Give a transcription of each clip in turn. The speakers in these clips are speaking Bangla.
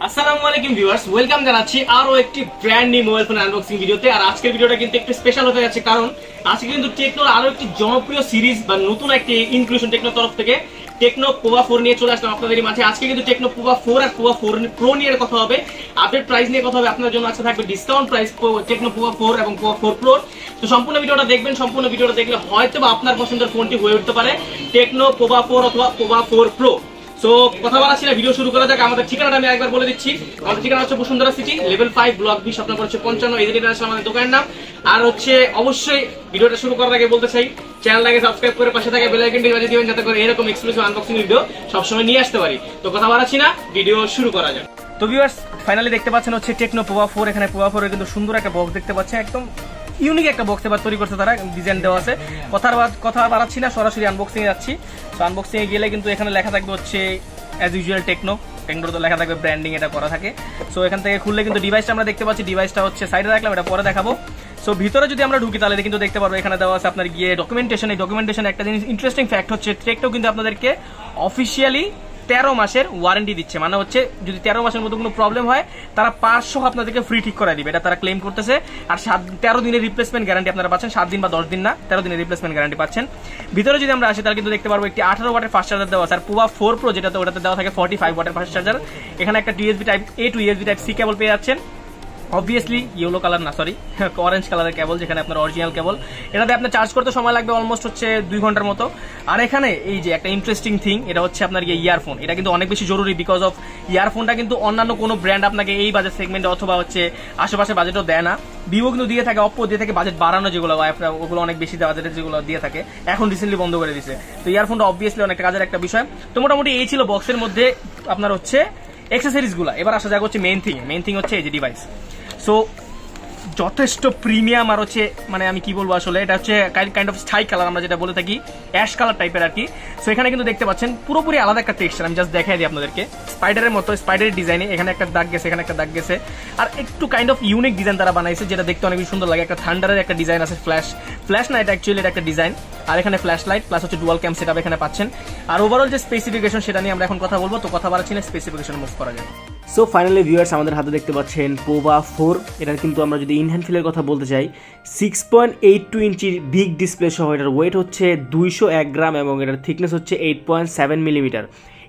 আসসালামু আলাইকুম ভিউয়ার্স, ওয়েলকাম জানাচ্ছি আরো একটি brand new mobile phone unboxing ভিডিওতে। আর আজকের ভিডিওটা কিন্তু একটু স্পেশাল হতে যাচ্ছে, কারণ আজকে কিন্তু টেকনোর আরো একটি জনপ্রিয় সিরিজ বা নতুন একটি ইনক্লুশন টেকনোর তরফ থেকে টেকনো পোভা 4 নিয়ে চলে আসলাম আপনাদের মাঝে। আজকে কিন্তু টেকনো পোভা 4 আর পোভা 4 প্রো নিয়ে কথা হবে, আপডেট প্রাইস নিয়ে কথা হবে আপনাদের জন্য। আজকে থাকবে ডিসকাউন্ট প্রাইস টেকনো পোভা 4 এবং পোভা 4 প্রো। তো সম্পূর্ণ ভিডিওটা দেখবেন, সম্পূর্ণ ভিডিওটা দেখলে হয়তো বা আপনার পছন্দের ফোনটি হয়ে উঠতে পারে টেকনো পোভা 4 অথবা পোভা 4 প্রো। তো কথা বলাচ্ছি না, ভিডিও শুরু করা যাক। আমাদের ঠিকানাটা আমি একবার বলে দিচ্ছি। আমাদের ঠিকানা হচ্ছে Bashundhara city, level 5, block B, shop number হচ্ছে 55। এই যেটা আছে আমাদের দোকানের নাম। আর হচ্ছে অবশ্যই ভিডিওটা শুরু করার আগে বলতে চাই, চ্যানেলটাকে সাবস্ক্রাইব করে পাশে থাকা বেল আইকনটি বাজিয়ে দিবেন, যাতে করে এরকম এক্সক্লুসিভ আনবক্সিং ভিডিও সবসময় নিয়ে আসতে পারি। তো কথা বলাচ্ছি না, ভিডিও শুরু করা যাক। তো ভিউয়ার্স, ফাইনালি দেখতে পাচ্ছেন হচ্ছে টেকনো পোভা 4। এখানে পোভা 4 এর কিন্তু সুন্দর একটা বক্স দেখতে পাচ্ছেন, একদম ইউনিক একটা বক্স এবার তৈরি করছে তারা, ডিজাইন দেওয়া আছে। কথা বাড়াচ্ছি না, সরাসরি আনবক্সিং এ যাচ্ছি। তো আনবক্সিং এ গেলে কিন্তু এখানে লেখা থাকবে হচ্ছে অ্যাজ ইউজুয়াল টেকনোর তো লেখা থাকবে, ব্র্যান্ডিং এটা করা থাকে। সো এখান থেকে খুললে কিন্তু ডিভাইসটা আমরা দেখতে পাচ্ছি, ডিভাইসটা হচ্ছে সাইডে রাখলাম, এটা পরে দেখাবো। সো ভিতরে যদি আমরা ঢুকি তাহলে কিন্তু দেখতে পারবো এখানে দেওয়া আছে আপনার গিয়ে ডকুমেন্টেশন। এই ডকুমেন্টেশন একটা জিনিস ইন্টারেস্টিং ফ্যাক্ট হচ্ছে, টেকনো কিন্তু আপনাদেরকে অফিসিয়ালি 13 মাসের ওয়ারেন্টি দিচ্ছে। মানে হচ্ছে যদি 13 মাসের মধ্যে কোনো প্রবলেম হয় তারা 500 আপনাদেরকে ফ্রি ঠিক করে দিবে, এটা তারা ক্লেম করতেছে। আর 13 দিনের রিপ্লেসমেন্ট গ্যারান্টি আপনারা পাচ্ছেন, 7 দিন বা 10 দিন না, 13 দিনের রিপ্লেসমেন্ট গ্যারান্টি পাচ্ছেন। ভিতরে যদি আমরা আসি তাহলে কিন্তু দেখতে পারবো একটি 18 ওয়াটের ফাস্ট চার্জার দেওয়া আছে। আর পোভা 4 প্রো যেটাতে ওটাতে দেওয়া থাকে 45 ওয়াটের ফাস্ট চার্জার। এখানে একটা USB type A to USB type C cable পেয়ে যাচ্ছেন। অবভিয়াসলি ইয়েলো কালার না, সরি অরেঞ্জ কালারের কেবল, যেখানে আপনার অরিজিনাল কেবল। এটাতে আপনার চার্জ করতে সময় লাগবে অলমোস্ট হচ্ছে 2 ঘন্টার মতো। আর এখানে এই যে একটা ইন্টারেস্টিং থিং, এটা হচ্ছে আপনার ইয়ারফোন। এটা কিন্তু অনেক বেশি জরুরি, বিকজ অফ ইয়ারফোনটা কিন্তু অন্যান্য কোনো ব্র্যান্ড আপনাকে এই বাজেট সেগমেন্টে অথবা হচ্ছে আশেপাশে বাজেটও দেয় না। ভিভো কিন্তু দিয়ে থাকে, অপ্পো দিয়ে থাকে বাজেট বাড়ানো, যেগুলো ওগুলো অনেক বেশি বাজেটের যেগুলো দিয়ে থাকে, এখন রিসেন্টলি বন্ধ করে দিয়েছে। তো ইয়ারফোনটা অবভিয়াসলি অনেক কাজের একটা বিষয়। তো মোটামুটি এই ছিল বক্সের মধ্যে আপনার হচ্ছে অ্যাক্সেসরিজ গুলা। এবার আসা যাক হচ্ছে মেইন থিং হচ্ছে এই যে ডিভাইস। সো যথেষ্ট প্রিমিয়াম আর হচ্ছে মানে আমি কি বলবো, আসলে এটা হচ্ছে কাইন্ড অফ স্কাই কালার, আমরা যেটা বলে থাকি অ্যাশ কালার টাইপের আর কি। সো এখানে কিন্তু দেখতে পাচ্ছেন পুরোপুরি আলাদা একটা টেক্সচার। আমি জাস্ট দেখাই দিই আপনাদেরকে, স্পাইডারের মতো, স্পাইডারের ডিজাইনে এখানে একটা দাগ গেছে, এখানে একটা দাগ গেছে। আর একটু কাইন্ড অফ ইউনিক ডিজাইন তারা বানাইছে, যেটা দেখতে অনেক সুন্দর লাগে। একটা থান্ডারের একটা ডিজাইন আছে, ফ্ল্যাশ না, এটা অ্যাকচুয়ালি এটা একটা ডিজাইন। আর এখানে ফ্ল্যাশ লাইট প্লাস হচ্ছে ডুয়াল ক্যাম সেটআপ এখানে পাচ্ছেন। আর ওভারঅল যে স্পেসিফিকেশন সেটা নিয়ে আমরা এখন কথা বলবো। তো কথা বাড়াচ্ছি না, স্পেসিফিকেশন মুভ করা যায়। সো ফাইনালি ভিউয়ার্স, আমাদের হাতে দেখতে পাচ্ছেন পোভা 4। এটার কিন্তু আমরা যদি ইন হ্যান্ড ফিলের কথা বলতে চাই, 6.82 ইঞ্চির বিগ ডিসপ্লে সহ এটার ওয়েট হচ্ছে 201 গ্রাম এবং এটার থিকনেস হচ্ছে 8.7 মিলিমিটার।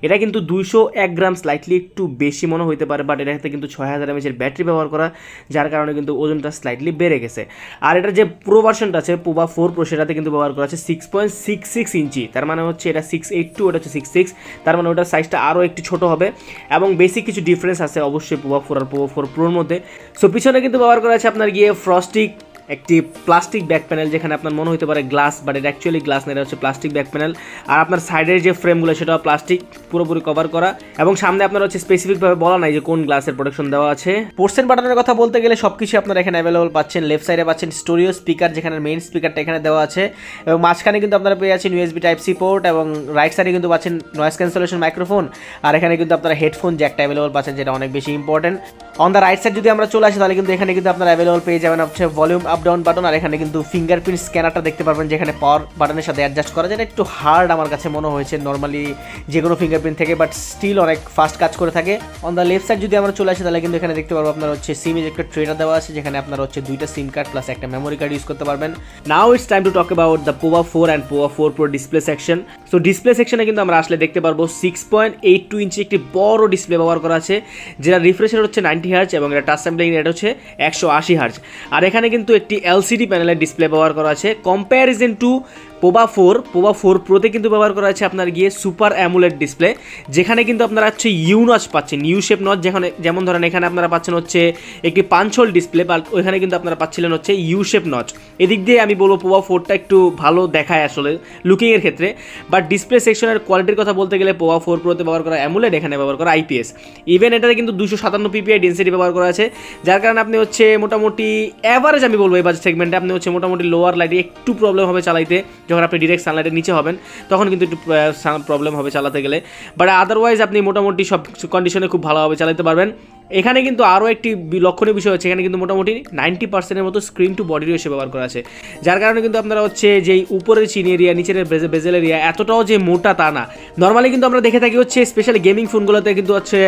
এটা কিন্তু 201 গ্রাম স্লাইটলি একটু বেশি মনে হইতে পারে, বাট এটাতে কিন্তু 6000 mAh এর ব্যাটারি ব্যবহার করা, যার কারণে কিন্তু ওজনটা স্লাইটলি বেড়ে গেছে। আর এটার যে প্রো ভার্সনটা আছে পোভা 4 প্রো, সেটাতে কিন্তু ব্যবহার করা আছে 6.66 ইঞ্চি। তার মানে হচ্ছে এটা 682, এটা হচ্ছে 66, তার মানে ওটার সাইজটা আরও একটু ছোট হবে। এবং বেসিক কিছু ডিফারেন্স আছে অবশ্যই পোভা 4 আর পোভা 4 প্রোর মধ্যে। সো পিছনে কিন্তু ব্যবহার করা আছে আপনার গিয়ে ফ্রস্টিক একটি প্লাস্টিক ব্যাক প্যানেল, যেখানে আপনার মনে হতে পারে গ্লাস, বাট এটা অ্যাকচুয়ালি গ্লাস না, এটা হচ্ছে প্লাস্টিক ব্যাক প্যানেল। আর আপনার সাইডের যে ফ্রেমগুলো সেটাও প্লাস্টিক, পুরোপুরি কভার করা। এবং সামনে আপনার হচ্ছে স্পেসিফিকভাবে বলা নাই যে কোন গ্লাসের প্রোটেকশন দেওয়া আছে। পোর্টস বাটনের কথা বলতে গেলে সবকিছু আপনারা এখানে অ্যাভেলেবল পাচ্ছেন। লেফট সাইডে পাচ্ছেন স্টোরিও স্পিকার, যেখানে মেইন স্পিকারটা এখানে দেওয়া আছে, এবং মাঝখানে কিন্তু আপনারা পেয়ে যাচ্ছেন ইউএসবি টাইপ সি পোর্ট, এবং রাইট সাইডে কিন্তু পাচ্ছেন নয়েজ ক্যান্সেলেশন মাইক্রোফোন। আর এখানে কিন্তু আপনারা হেডফোন জ্যাকটা অ্যাভেলেবল পাচ্ছেন, যেটা অনেক বেশি important. On the right side যদি আমরা চলে আসি তাহলে কিন্তু এখানে কিন্তু আপনারা অ্যাভেলেবল পেয়ে যাবেন হচ্ছে ভলিউম আপ ডাউন বাটন। আর এখানে কিন্তু ফিঙ্গারপ্রিন্ট স্ক্যানারটা দেখতে পারবেন, যেখানে পাওয়ার বাটনের সাথে অ্যাডজাস্ট করা যায়। একটু হার্ড আমার কাছে মনে হয়েছে নর্মালি যে কোনো ফিঙ্গারপ্রিন্ট থেকে, বাট স্টিল অনেক ফাস্ট কাজ করে থাকে। অন দ্য লেফট সাইড যদি আমরা চলে আসি তাহলে কিন্তু এখানে দেখতে পারবো আপনার হচ্ছে সিম ইজেক্টর ট্রেটা দেওয়া আছে, যেখানে আপনার হচ্ছে 2টা সিম কার্ড প্লাস একটা মেমোরি কার্ড ইউজ করতে পারবেন। Now it's time to talk about the Pova 4 and Pova 4 pro display section. So display সেকশনে কিন্তু আমরা আসলে দেখতে পারবো 6.82 ইঞ্চি একটি বড় ডিসপ্লে ব্যবহার করা আছে, যেটা রিফ্রেশ রেট হচ্ছে 90 হার্জ এবং এটা টাচ স্যাম্পলিং রেট হচ্ছে 180 হার্জ। আর এখানে কিন্তু একটি এলসিডি প্যানেলের ডিসপ্লে ব্যবহার করা আছে। কম্প্যারিজন টু পোভা 4 প্রোতে কিন্তু ব্যবহার করা আছে আপনার গিয়ে সুপার অ্যামুলেট ডিসপ্লে, যেখানে কিন্তু আপনারা হচ্ছে ইউ নচ পাচ্ছেন, ইউ শেপ নচ। যেমন ধরেন এখানে আপনারা পাচ্ছেন হচ্ছে একটি 5 হোল ডিসপ্লে, বাট ওইখানে কিন্তু আপনারা পাচ্ছিলেন হচ্ছে ইউ শেপ নচ। এদিক দিয়ে আমি বলবো পোভা 4টা একটু ভালো দেখায় আসলে লুকিংয়ের ক্ষেত্রে, বাট ডিসপ্লে সেকশনের কোয়ালিটির কথা বলতে গেলে পোভা 4 প্রোতে ব্যবহার করা অ্যামুলেট, এখানে ব্যবহার করা আইপিএস। ইভেন এটাতে কিন্তু 257 পিপিআই ডেন্সিটি ব্যবহার করা আছে, যার কারণে আপনি হচ্ছে মোটামুটি অ্যাভারেজ আমি বলবো এই বাজেট সেগমেন্টে আপনি হচ্ছে মোটামুটি লোয়ার লাইটে একটু প্রবলেম হবে চালাইতে, যখন আপনি ডিরেক্ট সানলাইটের নিচে হবেন তখন কিন্তু একটু প্রবলেম হবে চালাতে গেলে, বাট আদারওয়াইজ আপনি মোটামুটি সব কন্ডিশনে খুব ভালোভাবে চালাতে পারবেন। এখানে কিন্তু আরও একটি লক্ষণীয় বিষয় হচ্ছে, এখানে কিন্তু মোটামুটি 90%-এর মতো স্ক্রিন টু বডি রেশিও ব্যবহার করা আছে, যার কারণে কিন্তু আপনারা হচ্ছে যেই উপরের চিন এরিয়া, নিচের বেজেল এরিয়া এতটাও যে মোটা তা না। নর্মালি কিন্তু আমরা দেখে থাকি হচ্ছে স্পেশালি গেমিং ফোনগুলোতে কিন্তু হচ্ছে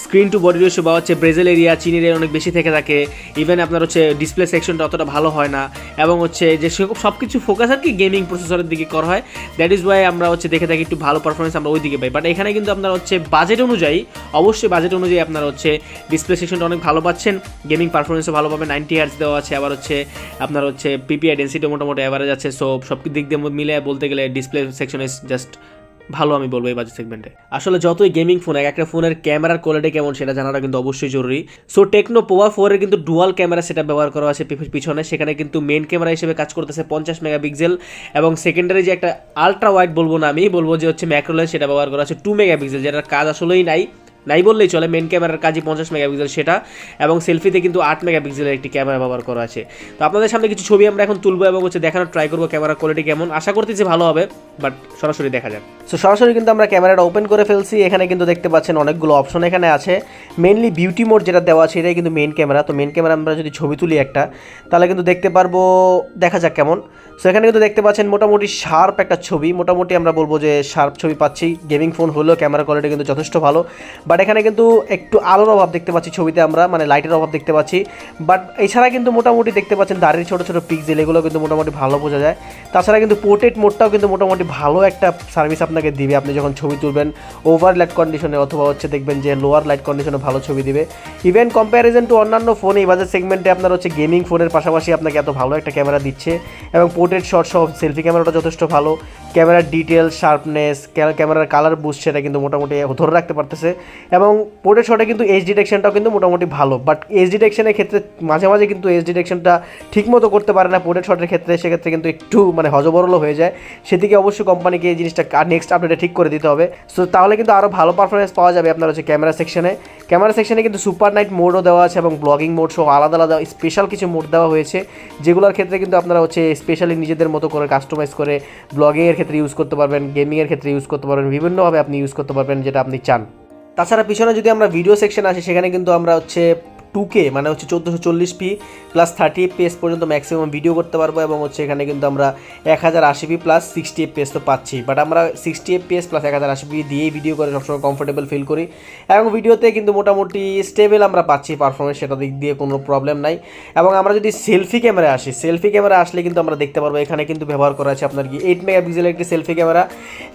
স্ক্রিন টু বডি রেশিও বা হচ্ছে বেজেল এরিয়া, চিন এরিয়া অনেক বেশি থেকে থাকে। ইভেন আপনার হচ্ছে ডিসপ্লে সেকশনটা অতটা ভালো হয় না, এবং হচ্ছে যে সব কিছু ফোকাস আর কি গেমিং প্রসেসরের দিকে করা হয়। দ্যাট ইজ ওয়াই আমরা হচ্ছে দেখে থাকি একটু ভালো পারফরমেন্স আমরা ওই দিকে পাই। বাট এখানে কিন্তু আপনার হচ্ছে বাজেট অনুযায়ী, অবশ্যই বাজেট অনুযায়ী আপনার হচ্ছে ডিসপ্লে সেকশনটা অনেক ভালো পাচ্ছেন, গেমিং পারফরমেন্সও ভালো পাবেন, 90 হার্টজ দেওয়া আছে, আবার হচ্ছে আপনার হচ্ছে পিপিআই ডেন্সিটি মোটামুটি অ্যাভারেজ আছে। সো সব দিক দিয়ে মিলে বলতে গেলে ডিসপ্লে সেকশন ইজ জাস্ট ভালো আমি বলবো এই বাজেট সেগমেন্টে। আসলে যতই গেমিং ফোন, একটা ফোনের ক্যামেরার কোয়ালিটি কেমন সেটা জানাটা কিন্তু অবশ্যই জরুরি। সো টেকনো পোভা 4 এর কিন্তু ডুয়াল ক্যামেরা সেটা ব্যবহার করা আছে পিছনে, সেখানে কিন্তু মেন ক্যামেরা হিসেবে কাজ করতেছে 50 মেগাপিক্সেল, এবং সেকেন্ডারি যে একটা আলট্রা ওয়াইড বলবো না, আমি বলবো যে হচ্ছে ম্যাক্রো লেন্স, সেটা ব্যবহার করা আছে 2 মেগাপিক্সেল, যেটার কাজ আসলেই নাই বললেই চলে। মেন ক্যামেরার কাজই 50 মেগাপিক্সেল সেটা, এবং সেলফিতে কিন্তু 8 মেগাপিক্সেলের একটি ক্যামেরা ব্যবহার করা আছে। তো আপনাদের সামনে কিছু ছবি আমরা এখন তুলবো এবং হচ্ছে দেখানোর ট্রাই করবো ক্যামেরার কোয়ালিটি কেমন। আশা করতেছি ভালো হবে, বাট সরাসরি দেখা যাক। সো সরাসরি কিন্তু আমরা ক্যামেরাটা ওপেন করে ফেলছি। এখানে কিন্তু দেখতে পাচ্ছেন অনেকগুলো অপশন এখানে আছে। মেনলি বিউটি মোড যেটা দেওয়া আছে এটাই কিন্তু মেন ক্যামেরা। তো মেন ক্যামেরা আমরা যদি ছবি তুলি একটা, তাহলে কিন্তু দেখতে পারবো, দেখা যাক কেমন। সো এখানে কিন্তু দেখতে পাচ্ছেন মোটামুটি শার্প একটা ছবি, মোটামুটি আমরা বলবো যে শার্প ছবি পাচ্ছি। গেমিং ফোন হলেও ক্যামেরা কোয়ালিটি কিন্তু যথেষ্ট ভালো, বাট এখানে কিন্তু একটু আলোর অভাব দেখতে পাচ্ছি ছবিতে আমরা, মানে লাইটের অভাব দেখতে পাচ্ছি। বাট এছাড়া কিন্তু মোটামুটি দেখতে পাচ্ছেন দাঁড়িয়ে ছোটো ছোটো পিক্সেল, এগুলো কিন্তু মোটামুটি ভালো বোঝা যায়। তাছাড়া কিন্তু পোর্ট্রেট মোডটাও কিন্তু মোটামুটি ভালো একটা সার্ভিস আপনাকে দিবে। আপনি যখন ছবি তুলবেন ওভার লাইট কন্ডিশনে অথবা হচ্ছে দেখবেন যে লোয়ার লাইট কন্ডিশনে ভালো ছবি দিবে। ইভেন কম্প্যারিজন টু অন্যান্য ফোন এই বাজেট সেগমেন্টে আপনার হচ্ছে গেমিং ফোনের পাশাপাশি আপনাকে এত ভালো একটা ক্যামেরা দিচ্ছে, এবং পোর্ট্রেট শট সহ সেলফি ক্যামেরাটা যথেষ্ট ভালো। ক্যামেরার ডিটেল, শার্পনেস, ক্যামেরার কালার বুস্ট সেটা কিন্তু মোটামুটি ধরে রাখতে পারতেছে, এবং পোর্ট্রেট শটে কিন্তু এজ ডিটেকশনটাও কিন্তু মোটামুটি ভালো। বাট এজ ডিটেকশনের ক্ষেত্রে মাঝে মাঝে কিন্তু এজ ডিটেকশনটা ঠিকমতো করতে পারে না পোর্ট্রেট শটের ক্ষেত্রে, সেক্ষেত্রে কিন্তু একটু মানে হজবরল হয়ে যায়। সেদিকে অবশ্যই কোম্পানিকে এই জিনিসটা নেক্সট আপডেটে ঠিক করে দিতে হবে। সো তাহলে কিন্তু আরও ভালো পারফরমেন্স পাওয়া যাবে আপনার হচ্ছে ক্যামেরা সেকশনে কিন্তু সুপার নাইট মোডও দেওয়া আছে, এবং ব্লগিং মোড সহ আলাদা আলাদা স্পেশাল কিছু মোড দেওয়া হয়েছে, যেগুলোর ক্ষেত্রে কিন্তু আপনারা হচ্ছে স্পেশালি নিজেদের মতো করে কাস্টমাইজ করে ব্লগিংয়ের ক্ষেত্রে ইউজ করতে পারবেন, গেমিংয়ের ক্ষেত্রে ইউজ করতে পারবেন, বিভিন্নভাবে আপনি ইউজ করতে পারবেন যেটা আপনি চান। তাছাড়া পিছনে যদি আমরা ভিডিও সেকশন আসি, সেখানে কিন্তু আমরা হচ্ছে 2K মানে হচ্ছে 1440p প্লাস 30 fps পর্যন্ত ম্যাক্সিমাম ভিডিও করতে পারবো, এবং হচ্ছে এখানে কিন্তু আমরা 1080p প্লাস 60 fps তো পাচ্ছি। বাট আমরা 60 fps প্লাস 1080p দিয়েই ভিডিও করে সবসময় কমফোর্টেবল ফিল করি, এবং ভিডিওতে কিন্তু মোটামুটি স্টেবল আমরা পাচ্ছি পারফরমেন্স, সেটা দিক দিয়ে কোনো প্রবলেম নাই। এবং আমরা যদি সেলফি ক্যামেরা আসলে কিন্তু আমরা দেখতে পারবো এখানে কিন্তু ব্যবহার করা আছে আপনার কি 8 মেগাপিক্সেলের একটি সেলফি ক্যামেরা,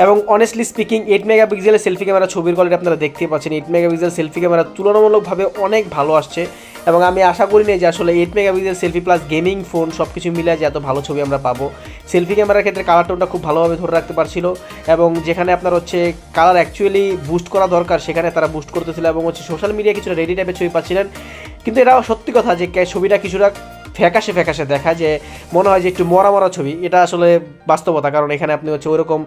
এবং অনেস্টলি স্পিকিং 8 মেগাপিক্সেলের সেলফি ক্যামেরা ছবির কোয়ালিটি আপনারা দেখতে পাচ্ছেন। 8 মেগাপিক্সেল সেলফি ক্যামেরা তুলনামূলকভাবে অনেক ভালো আসছে, এবং আমি আশা করি না যে আসলে 8 megapixel selfie plus gaming phone সব কিছু মিলে যে এত ভালো ছবি আমরা পাবো। সেলফি ক্যামেরার ক্ষেত্রে কালার টোনটা খুব ভালোভাবে ধরে রাখতে পারছিল, এবং যেখানে আপনার হচ্ছে কালার অ্যাকচুয়ালি বুস্ট করা দরকার সেখানে তারা বুস্ট করতেছিল, এবং হচ্ছে সোশ্যাল মিডিয়া কিছুটা রেডি টাইপের ছবি পাচ্ছিলেন। কিন্তু এটাও সত্যি কথা যে ছবিটা কিছুটা ফ্যাকাশে দেখা, যে মনে হয় যে একটু মরা ছবি, এটা আসলে বাস্তবতা। কারণ এখানে আপনি হচ্ছে ওইরকম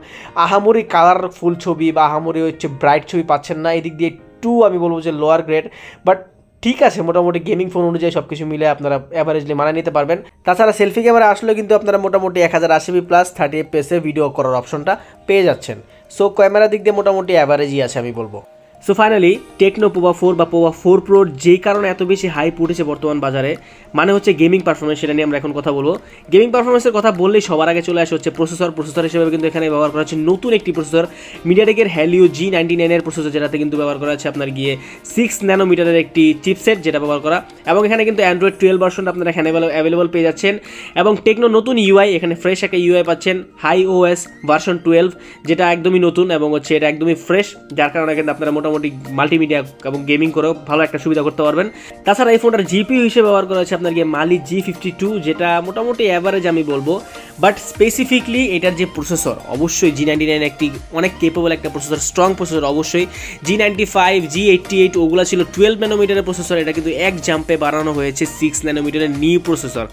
আহামরি কালারফুল ছবি বা আহামরি হচ্ছে ব্রাইট ছবি পাচ্ছেন না, এদিক দিয়ে একটু আমি বলবো যে লোয়ার গ্রেড। বাট ঠিক আছে, মোটামুটি গেমিং ফোন অনুযায়ী সব কিছু মিলে আপনারা অ্যাভারেজলি মানিয়ে নিতে পারবেন। তাছাড়া সেলফি ক্যামেরা আসলেও কিন্তু আপনারা মোটামুটি 1080p প্লাস 30 fps ভিডিও করার অপশনটা পেয়ে যাচ্ছেন। সো ক্যামেরা দিক দিয়ে মোটামুটি অ্যাভারেজই আছে আমি বলবো। সো ফাইনালি টেকনো পোভা 4 বা পোভা 4 প্রো যেই কারণে এত বেশি হাইপ উঠেছে বর্তমান বাজারে, মানে হচ্ছে গেমিং পারফরমেন্স, সেটা নিয়ে আমরা এখন কথা বলবো। গেমিং পারফরমেন্সের কথা বললেই সবার আগে চলে আসে হচ্ছে প্রসেসর হিসেবে কিন্তু এখানে ব্যবহার করা হচ্ছে নতুন একটি প্রসেসর, মিডিয়াটেকের Helio G99 এর প্রসেসর, যেটাতে কিন্তু ব্যবহার করা হচ্ছে আপনার গিয়ে 6 ন্যানোমিটারের একটি চিপসেট যেটা ব্যবহার করা, এবং এখানে কিন্তু অ্যান্ড্রয়েড 12 ভার্সনটা আপনারা এখানে অ্যাভেলেবল পেয়ে যাচ্ছেন, এবং টেকনো নতুন ইউআই, এখানে ফ্রেশ একটা ইউআই পাচ্ছেন, HiOS ভার্সন 12, যেটা একদমই নতুন এবং হচ্ছে এটা একদমই ফ্রেশ, যার কারণে কিন্তু আপনারা মোটামুটি মাল্টিমিডিয়া এবং গেমিং করেও ভালো একটা সুবিধা করতে পারবেন। তাছাড়া এই ফোনটার জিপিইউ হিসেবে ব্যবহার করা হচ্ছে আপনার গিয়ে Mali G52, যেটা মোটামুটি অ্যাভারেজ আমি বলবো। বাট স্পেসিফিকলি এটার যে প্রসেসর, অবশ্যই G99 একটি অনেক কেপেবল একটা প্রসেসর, স্ট্রং প্রসেসর। অবশ্যই G95, G88 ওগুলো ছিল 12 ন্যানোমিটারের প্রসেসর, এটা কিন্তু এক জাম্পে বাড়ানো হয়েছে 6 ন্যানোমিটারের নিউ প্রসেসর।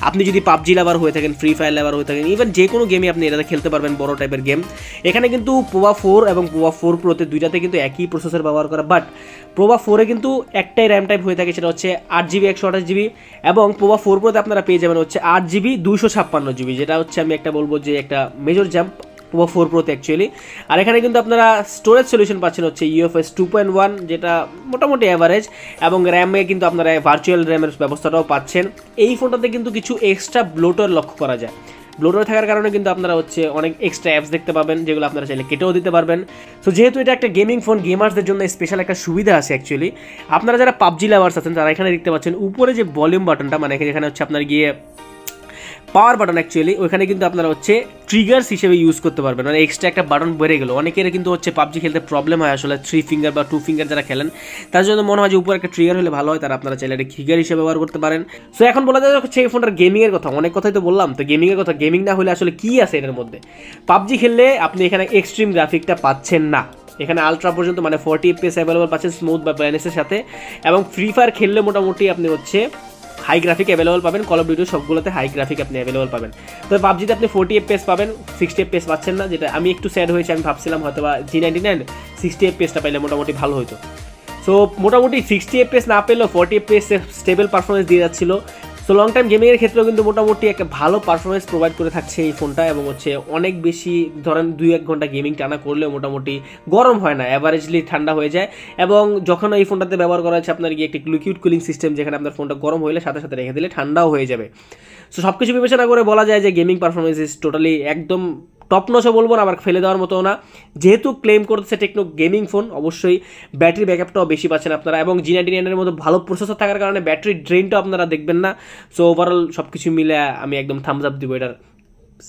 আপনি যদি পাবজি লাভার হয়ে থাকেন, ফ্রি ফায়ার লাভার হয়ে থাকেন, ইভেন যে কোনো গেমে আপনি এটাতে খেলতে পারবেন, বড় টাইপের গেম। এখানে কিন্তু পোভা 4 এবং পোভা 4 প্রোতে দুইটাতে কিন্তু একই প্রসেসর ব্যবহার করা, বাট পোভা 4-এ কিন্তু একটাই র্যাম টাইপ হয়ে থাকে, সেটা হচ্ছে 8GB 128GB, এবং পোভা 4 প্রোতে আপনারা পেয়ে যাবেন হচ্ছে 8GB 256GB, যেটা হচ্ছে আমি একটা বলবো যে একটা মেজর জাম্প পোকো 4 প্রোতে অ্যাকচুয়ালি। আর এখানে কিন্তু আপনারা স্টোরেজ সলিউশন পাচ্ছেন হচ্ছে UFS 2.1, যেটা মোটামুটি অ্যাভারেজ, এবং র্যামে কিন্তু আপনারা ভার্চুয়াল র্যামের ব্যবস্থাটাও পাচ্ছেন। এই ফোনটাতে কিন্তু কিছু এক্সট্রা ব্লোটওয়্যার লক্ষ্য করা যায়। ব্লোটওয়্যার থাকার কারণে কিন্তু আপনারা হচ্ছে অনেক এক্সট্রা অ্যাপস দেখতে পাবেন, যেগুলো আপনারা চাইলে কেটেও দিতে পারবেন। সো যেহেতু এটা একটা গেমিং ফোন, গেমার্সদের জন্য স্পেশাল একটা সুবিধা আছে অ্যাকচুয়ালি। আপনারা যারা পাবজি লাভার্স আছেন তারা এখানে দেখতে পাচ্ছেন উপরে যে ভলিউম বাটনটা, মানে এখানে হচ্ছে আপনার গিয়ে পাওয়ার বাটন অ্যাকচুয়ালি, ওইখানে কিন্তু আপনারা হচ্ছে ট্রিগার্স হিসেবে ইউজ করতে পারবেন, মানে এক্সট্রা একটা বাটন বেড়ে গেলো। অনেকের কিন্তু হচ্ছে পাবজি খেলতে প্রবলেম হয় আসলে 3 ফিঙ্গার বা 2 ফিঙ্গার যারা খেলেন, তার জন্য মনে হয় যে উপরে একটা ট্রিগার হলে ভালো হয়, তারা আপনারা চাইলে একটা ট্রিগার হিসেবে ব্যবহার করতে পারেন। সো এখন বলা যায় হচ্ছে এই ফোনটার গেমিংয়ের কথা, অনেক কথাই তো বললাম, তো গেমিংয়ের কথা, গেমিং না হলে আসলে কী আছে এটার মধ্যে? পাবজি খেললে আপনি এখানে এক্সট্রিম গ্রাফিকটা পাচ্ছেন না, এখানে আলট্রা পর্যন্ত মানে 40 FPS অ্যাভেলেবল পাচ্ছেন স্মুথ বা ব্রাইটনেসের সাথে, এবং ফ্রি ফায়ার খেললে মোটামুটি আপনি হচ্ছে হাই গ্রাফিক অ্যাভেলেবল পাবেন। কল অফ ডিউটি সবগুলোতে হাই গ্রাফিক আপনি অ্যাভেলেবল পাবেন। তবে পাবজিতে আপনি 40 FPS পাবেন, 60 FPS পাচ্ছেন না, যেটা আমি একটু স্যাড হয়েছে। আমি ভাবছিলাম হয়তো বা G99 60 FPSটা পাইলে মোটামুটি ভালো হতো। সো মোটামুটি 60 FPS না পেলেও 40 FPS স্টেবল পারফরমেন্স দিয়ে যাচ্ছিল। সো লং টাইম গেমিংয়ের ক্ষেত্রেও কিন্তু মোটামুটি একটা ভালো পারফরমেন্স প্রোভাইড করে থাকছে এই ফোনটা, এবং হচ্ছে অনেক বেশি ধরেন 2-1 ঘন্টা গেমিং টানা করলেও মোটামুটি গরম হয় না, অ্যাভারেজলি ঠান্ডা হয়ে যায়। এবং যখন এই ফোনটাতে ব্যবহার করা হচ্ছে আপনার গিয়ে একটি লিকুইড কুলিং সিস্টেম, যেখানে আপনার ফোনটা গরম হলে সাথে সাথে রেখে দিলে ঠান্ডাও হয়ে যাবে। সো সব কিছু বিবেচনা করে বলা যায় যে গেমিং পারফরমেন্স ইজ টোটালি একদম টপ নচও বলবো না, আবার ফেলে দেওয়ার মতো না। যেহেতু ক্লেম করতেছে টেকনো গেমিং ফোন, অবশ্যই ব্যাটারি ব্যাকআপটাও বেশি পাচ্ছেন আপনারা, এবং G99 এর মতো ভালো প্রসেসর থাকার কারণে ব্যাটারি ড্রেনটাও আপনারা দেখবেন না। সো ওভারঅল সব কিছু মিলে আমি একদম থামস আপ দিব এটার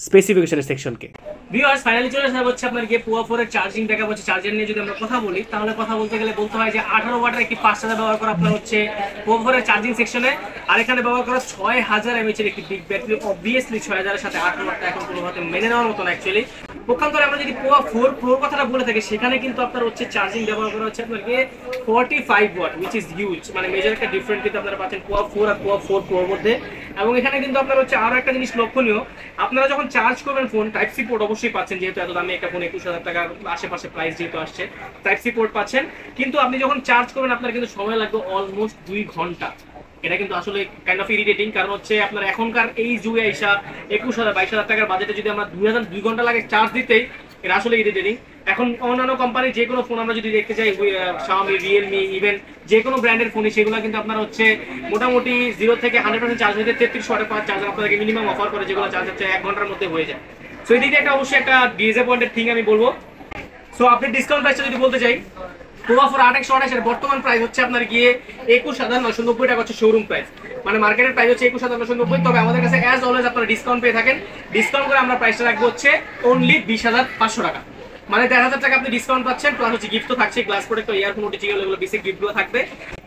স্পেসিফিকেশনের সেকশনকে। ভিউয়ার্স ফাইনালি চলে আসা হচ্ছে আপনার গিয়ে পোকো 4 এর চার্জিং ব্যাকআপ হচ্ছে। চার্জার নিয়ে যদি আমরা কথা বলি, তাহলে কথা বলতে গেলে বলতে হয় যে 18 ওয়াটের একটি ফাস্ট চার্জার ব্যবহার করা আপনার হচ্ছে পোকো 4 এর চার্জিং সেকশনে, আর এখানে ব্যবহার করা 6000 mAh এর একটি বিগ ব্যাটারি। অবভিয়াসলি 6000 এর সাথে 18 ওয়াটটা এখন কোনোভাবে মেনে নেওয়ার মতো না অ্যাকচুয়ালি। পক্ষান্তরে আমরা যদি পোকো 4 প্রোর কথাটা বলে থাকি, সেখানে কিন্তু আপনার হচ্ছে চার্জিং ব্যবহার করা হচ্ছে আপনার গিয়ে 45 ওয়াট, হুইচ ইজ হিউজ, মানে মেজর একটা ডিফারেন্স কিন্তু আপনারা পাচ্ছেন পোকো 4 আর পোকো 4 প্রোর মধ্যে। এবং এখানে কিন্তু আপনার হচ্ছে আরো একটা জিনিস লক্ষণীয়, আপনারা যখন চার্জ করবেন ফোন, টাইপ সি পোর্ট অবশ্যই পাচ্ছেন, যেহেতু এত দামি একটা ফোন 21000 টাকার আশেপাশে প্রাইস যেহেতু আসছে, টাইপ সি পোর্ট পাচ্ছেন। কিন্তু আপনি যখন চার্জ করবেন আপনার কিন্তু সময় লাগবে অলমোস্ট 2 ঘন্টা। এটা কিন্তু আসলে কাইন্ড অফ ইরিটেটিং, কারণ হচ্ছে আপনার এখনকার এই যুগে আইসা 21000-22000 টাকার বাজেটে যদি আমরা 2 ঘন্টা লাগে চার্জ দিতেই, এটা আসলে ইরিটেটিং। এখন অন্যান্য কোম্পানির যে কোনো ফোন আমরা যদি দেখতে চাই, Xiaomi, Realme, ইভেন যে কোনো ব্র্যান্ডের ফোনই, সেগুলো কিন্তু আপনার হচ্ছে মোটামুটি 0 থেকে 100% চার্জ হতে 33 ওয়াটের পাওয়ার চার্জার আপনাদেরকে মিনিমাম অফার করে, যেগুলো চার্জ হচ্ছে 1 ঘন্টার মধ্যে হয়ে যায়। সো এই দিকে একটা অবশ্যই একটা ডিসঅ্যাপয়েন্টেড থিং আমি বলবো। সো আপনি ডিসকাউন্ট প্রাইসটা যদি বলতে চাই, পোকো 4 828 এর বর্তমান প্রাইস হচ্ছে আপনার গিয়ে 21990 টাকা হচ্ছে শোরুম প্রাইস, মানে মার্কেটের প্রাইস হচ্ছে 21990। তবে আমাদের কাছে অ্যাজ অলওয়েজ আপনারা ডিসকাউন্ট পেয়ে থাকেন। ডিসকাউন্ট করে আমরা প্রাইসটা রাখবো হচ্ছে অনলি 20500 টাকা, মানে 1,000 টাকা আপনি ডিসকাউন্ট পাচ্ছেন, প্লাস হচ্ছে গিফট তো থাকছে, গ্লাস প্রোটেক্টর, ইয়ারফোন, ওটিজিএল, এগুলো বেসিক গিফটগুলো থাকবে।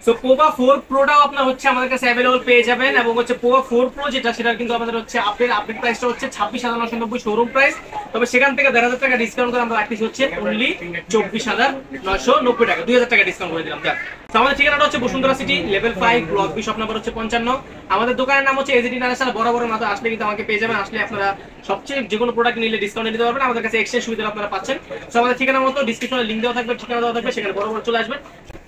সো পোকো 4 প্রোটাও আপনার হচ্ছে আমাদের কাছে অ্যাভেলেবল পেয়ে যাবেন, এবং হচ্ছে পোকো 4 প্রো যেটা, সেটা কিন্তু আমাদের হচ্ছে আপডেট প্রাইসটা হচ্ছে 26990 শোরুম প্রাইস। তবে সেখান থেকে 1,000 টাকা ডিসকাউন্ট করে আমরা রাখতেছি হচ্ছে অনলি 24990 টাকা, 2000 টাকা ডিসকাউন্ট করে দিলাম। তো আমাদের ঠিকানাটা হচ্ছে Bashundhara city, level 5, block B, shop number হচ্ছে 55। আমাদের দোকানের নাম হচ্ছে এজিটি ইন্টারন্যাশনাল। বড় মাত্র আসলে কিন্তু আমাকে পেয়ে যাবেন। আসলে আপনারা সবচেয়ে যে কোনো প্রোডাক্ট নিলে ডিসকাউন্ট নিতে পারবেন, আমাদের কাছে এক্সচেঞ্জ সুবিধা আপনারা পাচ্ছেন। তো আমাদের ঠিকানা মতো ডিসক্রিপশনে লিংক দেওয়া থাকবে, ঠিকানা দেওয়া থাকবে, সেখানে বড় চলে আসবেন।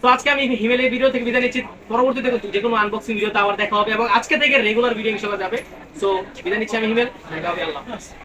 তো আজকে আমি হিমেলের ভিডিও থেকে বিদায় নিচ্ছি, পরবর্তীতে যে কোনো আনবক্সিং ভিডিওতে আবার দেখা হবে, এবং আজকে থেকে রেগুলার ভিডিও ইনশাআল্লাহ যাবে। সো বিদায় নিচ্ছি আমি হিমেল, আল্লাহ হাফেজ।